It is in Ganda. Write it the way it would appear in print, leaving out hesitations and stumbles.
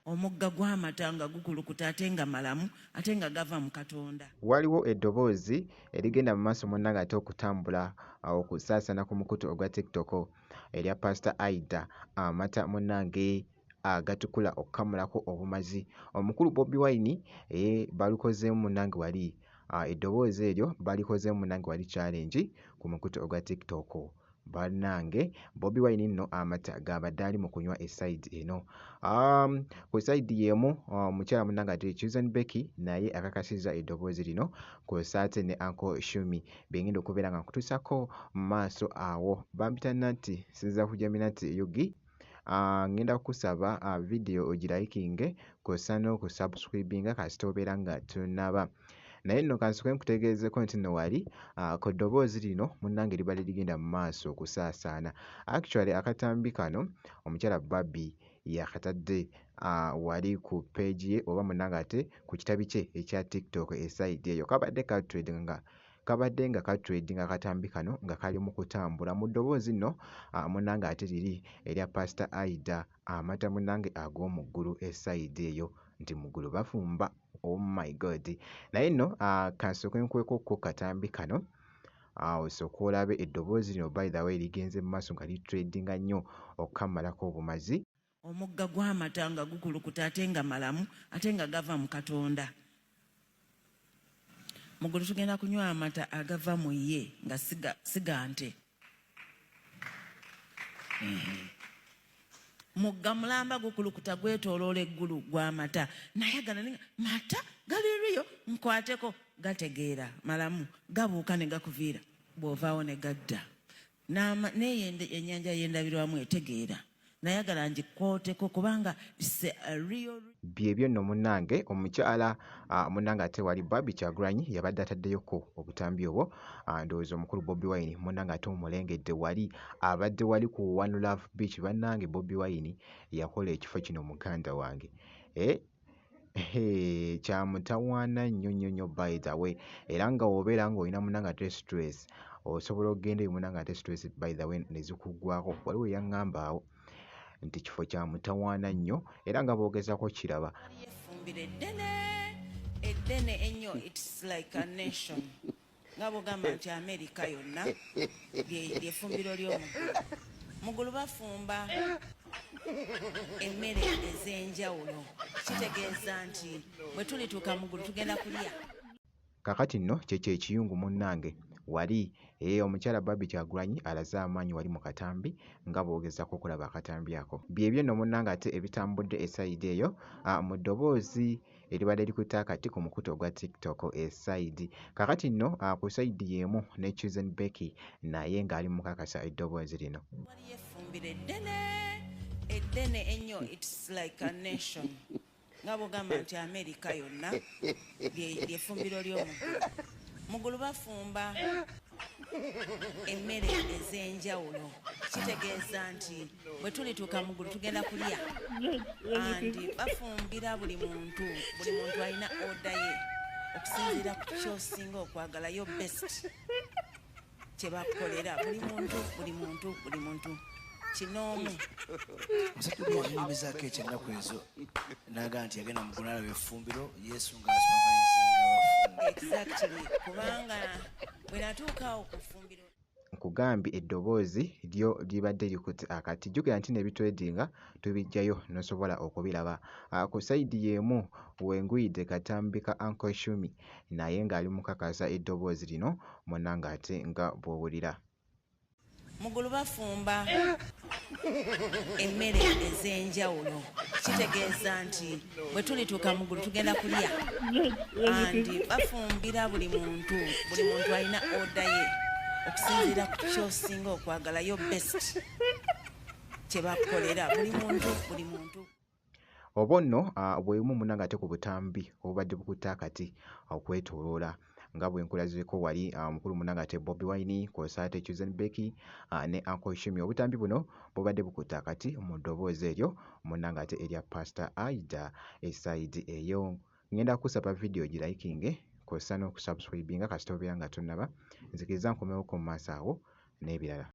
omugga gw'amata nga gukulukuta ate nga malamu ate nga gava mu Katonda. Waliwo eddoboozi erigenda mu maaso munnange ate okutambula okusaasaana ku mukutu ogwa TikTok erya Pastor Aida amata munnange agatukula okukamulako obumazi. Omukulu Bobi Wine balukozeemu munnange wali eddoboozi eryo balikozeemu munnange wali challenge ku mukutu ogwa TikTok. Bannange Bobi Wine nno amata gabadde ali mu kunywa eside eno. Ku side y'emu omukyala munnange ate Susan Becky naye akakasizza eddoboozi lino kw'ossa ate ne Uncle Shumi bengenda okubeera nga nkutuusako mu maaso awo. Bampita Natti sinza kujja Minati Yugi. Ngenda kukusaba video ogirayikinge kw'ossa n'okusubscribinga kasita obeera nga tunnaba. Naye nno kansooke nkutegeezeko nti nno wali ku ddoboozi lino munnange libadde ligenda mu maaso okusaasaana. Actually akatambi kano omukyala Barbie yakatadde wali ku page ye oba munnange ate ku kitabi kye ekya TikTok eside eyo. Kabadde nga katredinga akatambi kano nga kali mu kutambula mu ddoboozi nno munnange ate liri erya Pastor Aida amata munnange ag'omuggulu eside eyo nti muggulu bafumba. Oh my God. Naye nno kansooke nkweko ko katambi kano osooka olabe eddoboozi lino by the way ligenze mu maaso nga litredinga nnyo okukamalako obumazi. Omugga gw'amata nga gukulukuta ate nga malamu ate nga gava mu Katonda. Muggulu tugenda kunywa amata agava mu ye nga siga nte. Mugga mulamba gukulukuta gwetooloola eggulu gw'amata. Nayagala ninga mata galiriyo nkwateko gategeera malamu gabuuka ne gakuviira bw'ovaawo ne gadda. Naye ennyanja y'endabirwamu etegeera. Nayagala ngikwooteko kubanga real. Byebyo nno munnange omukyala munnange ate wali Barbie Kyagulanyi yabadde ataddeyoko obutambi obwo. Ndowooza omukulu Bobi Wine munnange ate omulengedde wali abadde wali ku One Love Beach. Bannange Bobi Wine yakola ekifo kino muganda wange. Kyamutawaana nnyo by the way. Era nga obeera ng'olina munnange ate stress osobola okugenda eyo munnange ate stress by the way ne zikuggwako. Waliwo yaŋŋamba awo nti kifo kya mutawaana nnyo era nga boogezako kiraba. Yefumbira eddene ennyo, it's like a nation. Nga bw'ogamba nti Amerika yonna lyefumbiro ly'omuggulu. Muggulu bafumba emmere ez'enjawulo. Kitegeeza nti bwe tulituuka muggulu tugenda kulya. Kakati nno kyekyo ekiyungu munnange wali omukyala Barbie Kyagulanyi alaze amaanyi wali mu katambi nga boogezako okulaba akatambi ako. Byebyo nno munnange ate ebitambudde eside eyo mu ddoboozi eribadde likutte akati ku mukutu ogwa TikTok eside. Kakati nno ku side y'emu ne Susan Becky naye ng'ali mu kakasa eddoboozi lino. Yefumbira eddene ennyo, it's like a nation. Nga bw'ogamba nti Amerika yonna lyefumbiro ly'omuggulu. Muggulu bafumba emmere ez'enjawulo. Kitegeeza nti bwe tulituuka muggulu tugenda kulya. Andi bafumbira buli muntu alina oda ye okusinziira ku ky'osinga okwagala yo best kye bakukolera. Buli muntu kinoomu. Omusajja yanyumizaako ekyennaku ezo n'agamba nti yagenda mu ggulu alaba effumbiro Yesu nga supervisinga abafumbi. Exactly. Kubanga bwe natuukawo ku ffumbiro nkugambye eddoboozi lyo libadde likutte akati. Jjukira nti nebitwedinga tubijjayo n'osobola okubiraba. Ku sayidi y'emu wenguyidde katambi ka Uncle Shumi naye ng'ali mu kakasa eddoboozi lino munnange ate nga bw'owulira. muggulu bafumba emmere ez'enjawulo. Kitegeeza nti bwe tulituuka muggulu tugenda kulya. Andi bafumbira buli muntu alina oda ye okusinziira ku ky'osinga okwagala yo best kye bakukolera. Buli muntu. Obwo nno bwemu munnange ate ku butambi obubadde bukutte akati okwetooloola nga bwe nkulazeeko wali mukulu munnange ate Bobi Wine kw'ossa ate Susan Becky ne Uncle Shumi. Obutambi buno bubadde bukutte akati mu ddoboozi eryo munnange ate erya Pastor Aida eside eyo. Ngenda kusaba video girayikinge kw'ossa n'okusubscribinga kasita obeera nga tonnaba. Nzikiriza nkomewo ko mu maaso awo n'ebirala.